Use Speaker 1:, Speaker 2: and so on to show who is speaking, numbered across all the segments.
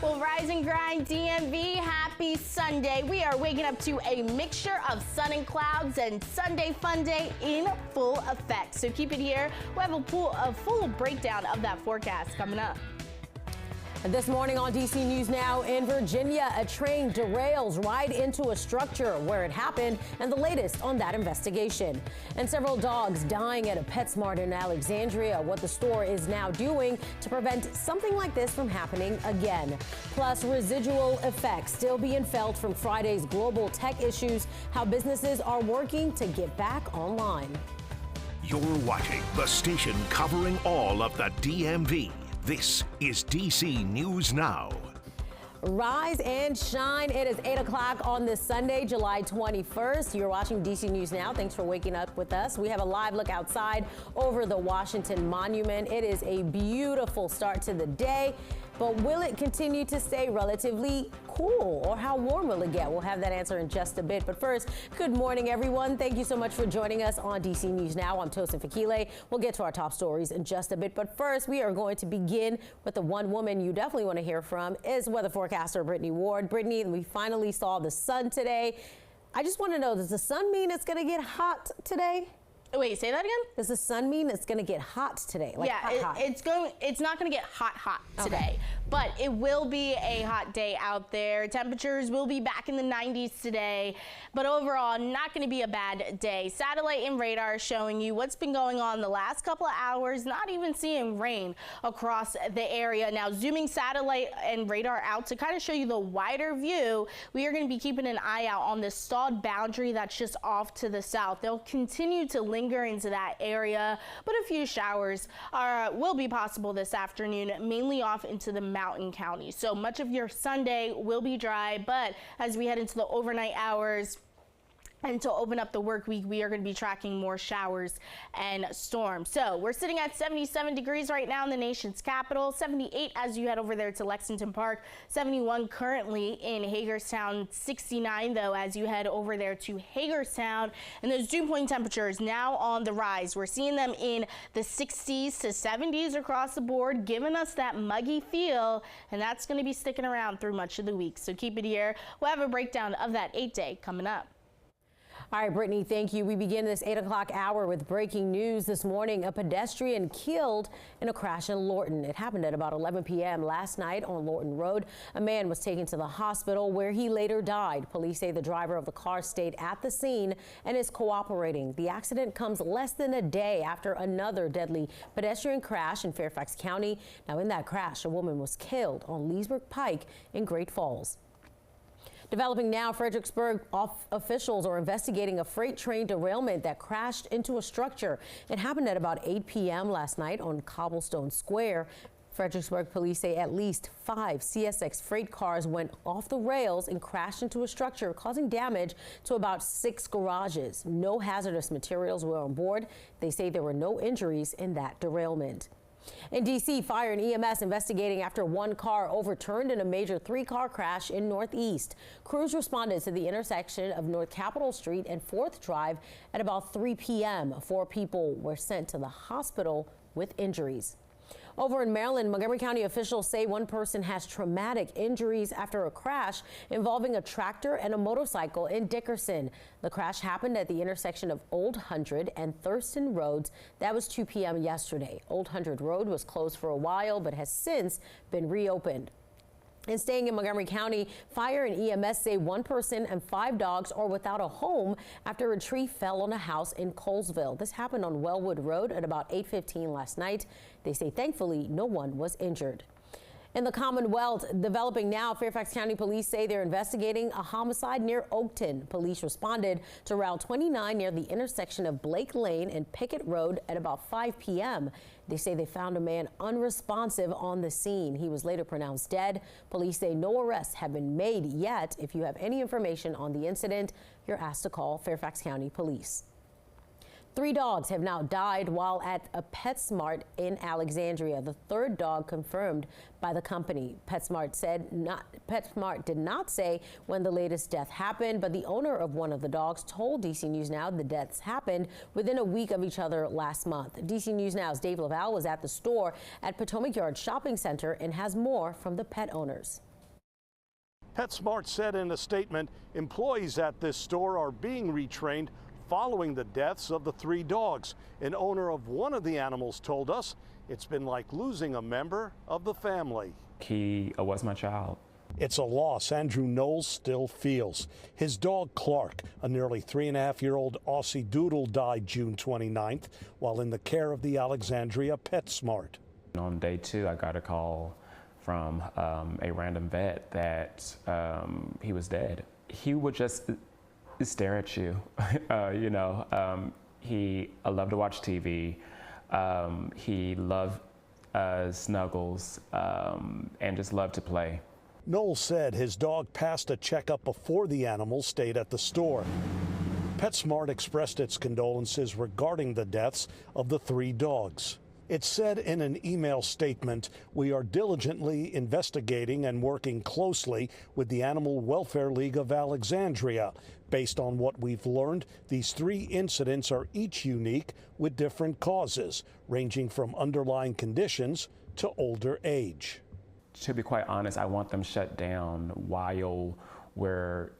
Speaker 1: Well, Rise and Grind DMV, happy Sunday. We are waking up to a mixture of sun and clouds and Sunday fun day in full effect. So keep it here. We have a full breakdown of that forecast coming up.
Speaker 2: This morning on DC News Now, in Virginia, a train derails right into a structure where it happened, and the latest on that investigation. And several dogs dying at a PetSmart in Alexandria, what the store is now doing to prevent something like this from happening again. Plus, residual effects still being felt from Friday's global tech issues, how businesses are working to get back online.
Speaker 3: You're watching the station covering all of the DMV. This is DC News Now.
Speaker 2: Rise and shine. It is 8 o'clock on this Sunday, July 21st. You're watching DC News Now. Thanks for waking up with us. We have a live look outside over the Washington Monument. It is a beautiful start to the day, but will it continue to stay relatively cool, or how warm will it get? We'll have that answer in just a bit. But first, good morning, everyone. Thank you so much for joining us on DC News Now. I'm Tosin Fakile. We'll get to our top stories in just a bit. But first, we are going to begin with the one woman you definitely want to hear from is weather forecaster Brittany Ward. Brittany, we finally saw the sun today. I just want to know, does the sun mean it's going to get hot today?
Speaker 1: Wait, say that again?
Speaker 2: Does the sun mean it's going to get hot today? Like
Speaker 1: yeah,
Speaker 2: hot.
Speaker 1: It's not going to get hot today, but it will be a hot day out there. Temperatures will be back in the 90s today, but overall not going to be a bad day. Satellite and radar showing you what's been going on the last couple of hours, not even seeing rain across the area. Now, zooming satellite and radar out to kind of show you the wider view, we are going to be keeping an eye out on this stalled boundary that's just off to the south. They'll continue to linger into that area, but a few showers will be possible this afternoon, mainly off into the mountain counties. So much of your Sunday will be dry, but as we head into the overnight hours and to open up the work week, we are going to be tracking more showers and storms. So we're sitting at 77 degrees right now in the nation's capital, 78 as you head over there to Lexington Park, 71 currently in Hagerstown, 69 though as you head over there to Hagerstown. And those dew point temperatures now on the rise. We're seeing them in the 60s to 70s across the board, giving us that muggy feel, and that's going to be sticking around through much of the week. So keep it here. We'll have a breakdown of that 8-day coming up.
Speaker 2: All right, Brittany, thank you. We begin this 8 o'clock hour with breaking news this morning. A pedestrian killed in a crash in Lorton. It happened at about 11 p.m. last night on Lorton Road. A man was taken to the hospital where he later died. Police say the driver of the car stayed at the scene and is cooperating. The accident comes less than a day after another deadly pedestrian crash in Fairfax County. Now, in that crash, a woman was killed on Leesburg Pike in Great Falls. Developing now, Fredericksburg officials are investigating a freight train derailment that crashed into a structure. It happened at about 8 p.m. last night on Cobblestone Square. Fredericksburg police say at least 5 CSX freight cars went off the rails and crashed into a structure, causing damage to about 6 garages. No hazardous materials were on board. They say there were no injuries in that derailment. In D.C., fire and EMS investigating after one car overturned in a major 3-car crash in Northeast. Crews responded to the intersection of North Capitol Street and 4th Drive at about 3 p.m. 4 people were sent to the hospital with injuries. Over in Maryland, Montgomery County officials say one person has traumatic injuries after a crash involving a tractor and a motorcycle in Dickerson. The crash happened at the intersection of Old Hundred and Thurston Roads. That was 2 p.m. yesterday. Old Hundred Road was closed for a while, but has since been reopened. And staying in Montgomery County, fire and EMS say one person and 5 dogs are without a home after a tree fell on a house in Colesville. This happened on Wellwood Road at about 8:15 last night. They say thankfully no one was injured. In the Commonwealth, developing now, Fairfax County police say they're investigating a homicide near Oakton. Police responded to Route 29 near the intersection of Blake Lane and Pickett Road at about 5 p.m. They say they found a man unresponsive on the scene. He was later pronounced dead. Police say no arrests have been made yet. If you have any information on the incident, you're asked to call Fairfax County Police. 3 dogs have now died while at a PetSmart in Alexandria. The third dog confirmed by the company. PetSmart did not say when the latest death happened, but the owner of one of the dogs told DC News Now the deaths happened within a week of each other last month. DC News Now's Dave Laval was at the store at Potomac Yard Shopping Center and has more from the pet owners.
Speaker 4: PetSmart said in a statement, employees at this store are being retrained following the deaths of the 3 dogs. An owner of one of the animals told us it's been like losing a member of the family.
Speaker 5: He was my child.
Speaker 4: It's a loss Andrew Knowles still feels. His dog Clark, a nearly 3.5-year-old Aussie Doodle, died June 29th while in the care of the Alexandria PetSmart.
Speaker 5: On day 2, I got a call from a random vet that he was dead. He would just stare at you. He loved to watch TV. He loved snuggles and just loved to play.
Speaker 4: Knowles said his dog passed a checkup before the animal stayed at the store. PetSmart expressed its condolences regarding the deaths of the 3 dogs. It said in an email statement, "We are diligently investigating and working closely with the Animal Welfare League of Alexandria. Based on what we've learned, these 3 incidents are each unique with different causes, ranging from underlying conditions to older age."
Speaker 5: To be quite honest, I want them shut down while we're,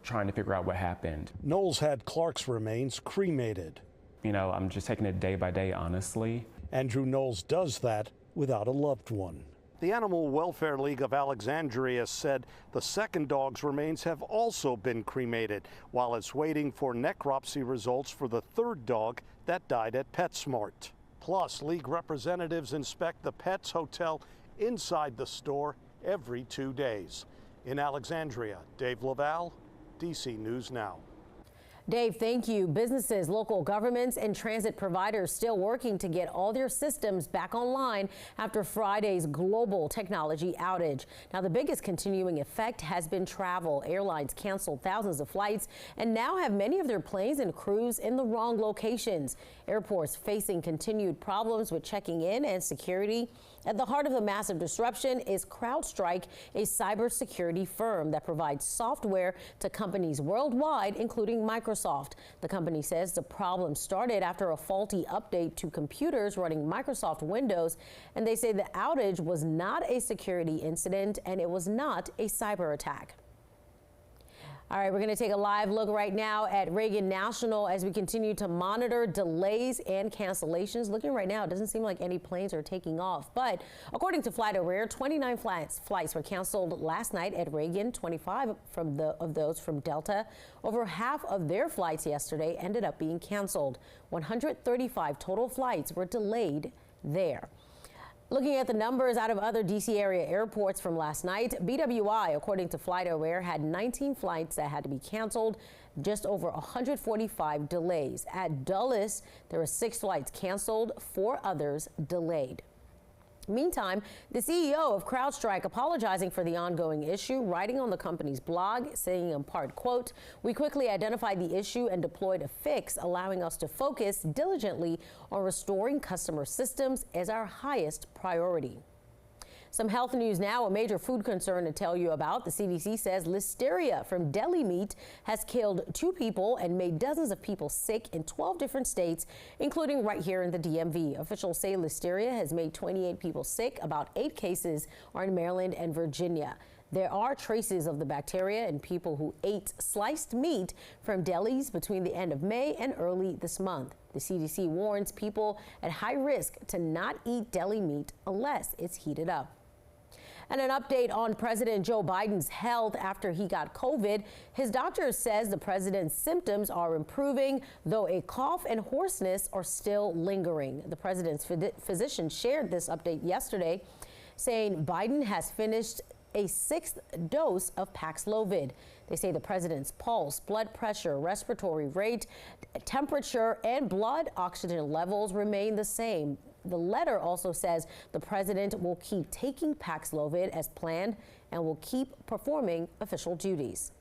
Speaker 5: trying to figure out what happened.
Speaker 4: Knowles had Clark's remains cremated.
Speaker 5: I'm just taking it day by day, honestly.
Speaker 4: Andrew Knowles does that without a loved one. The Animal Welfare League of Alexandria said the second dog's remains have also been cremated while it's waiting for necropsy results for the third dog that died at PetSmart. Plus, league representatives inspect the Pets Hotel inside the store every 2 days. In Alexandria, Dave Laval, DC News Now.
Speaker 2: Dave, thank you. Businesses, local governments, and transit providers still working to get all their systems back online after Friday's global technology outage. Now, the biggest continuing effect has been travel. Airlines canceled thousands of flights and now have many of their planes and crews in the wrong locations. Airports facing continued problems with checking in and security. At the heart of the massive disruption is CrowdStrike, a cybersecurity firm that provides software to companies worldwide, including Microsoft. The company says the problem started after a faulty update to computers running Microsoft Windows, and they say the outage was not a security incident and it was not a cyber attack. All right, we're going to take a live look right now at Reagan National as we continue to monitor delays and cancellations. Looking right now, it doesn't seem like any planes are taking off. But according to FlightAware, 29 flights were canceled last night at Reagan, 25 of those from Delta. Over half of their flights yesterday ended up being canceled. 135 total flights were delayed there. Looking at the numbers out of other D.C. area airports from last night, BWI, according to FlightAware, had 19 flights that had to be canceled, just over 145 delays. At Dulles, there were 6 flights canceled, 4 others delayed. Meantime, the CEO of CrowdStrike apologizing for the ongoing issue, writing on the company's blog, saying in part, quote, "We quickly identified the issue and deployed a fix, allowing us to focus diligently on restoring customer systems as our highest priority." Some health news now, a major food concern to tell you about. The CDC says listeria from deli meat has killed 2 people and made dozens of people sick in 12 different states, including right here in the DMV. Officials say listeria has made 28 people sick. About 8 cases are in Maryland and Virginia. There are traces of the bacteria in people who ate sliced meat from delis between the end of May and early this month. The CDC warns people at high risk to not eat deli meat unless it's heated up. And an update on President Joe Biden's health after he got COVID. His doctor says the president's symptoms are improving, though a cough and hoarseness are still lingering. The president's physician shared this update yesterday, saying Biden has finished a 6th dose of Paxlovid. They say the president's pulse, blood pressure, respiratory rate, temperature, and blood oxygen levels remain the same. The letter also says the president will keep taking Paxlovid as planned and will keep performing official duties.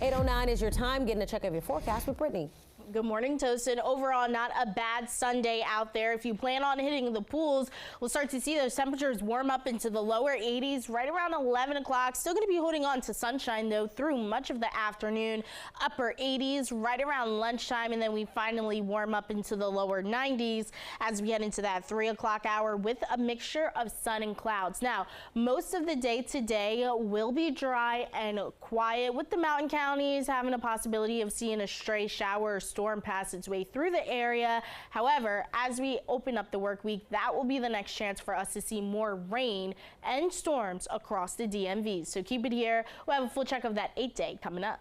Speaker 2: 8:09 is your time. Getting a check of your forecast with Brittany.
Speaker 1: Good morning, Tosin. Overall, not a bad Sunday out there. If you plan on hitting the pools, we'll start to see those temperatures warm up into the lower 80s right around 11 o'clock. Still going to be holding on to sunshine, though, through much of the afternoon. Upper 80s right around lunchtime, and then we finally warm up into the lower 90s as we head into that 3 o'clock hour with a mixture of sun and clouds. Now, most of the day today will be dry and quiet, with the mountain counties having a possibility of seeing a stray shower or storm pass its way through the area. However, as we open up the work week, that will be the next chance for us to see more rain and storms across the DMV. So keep it here. We'll have a full check of that 8-day coming up.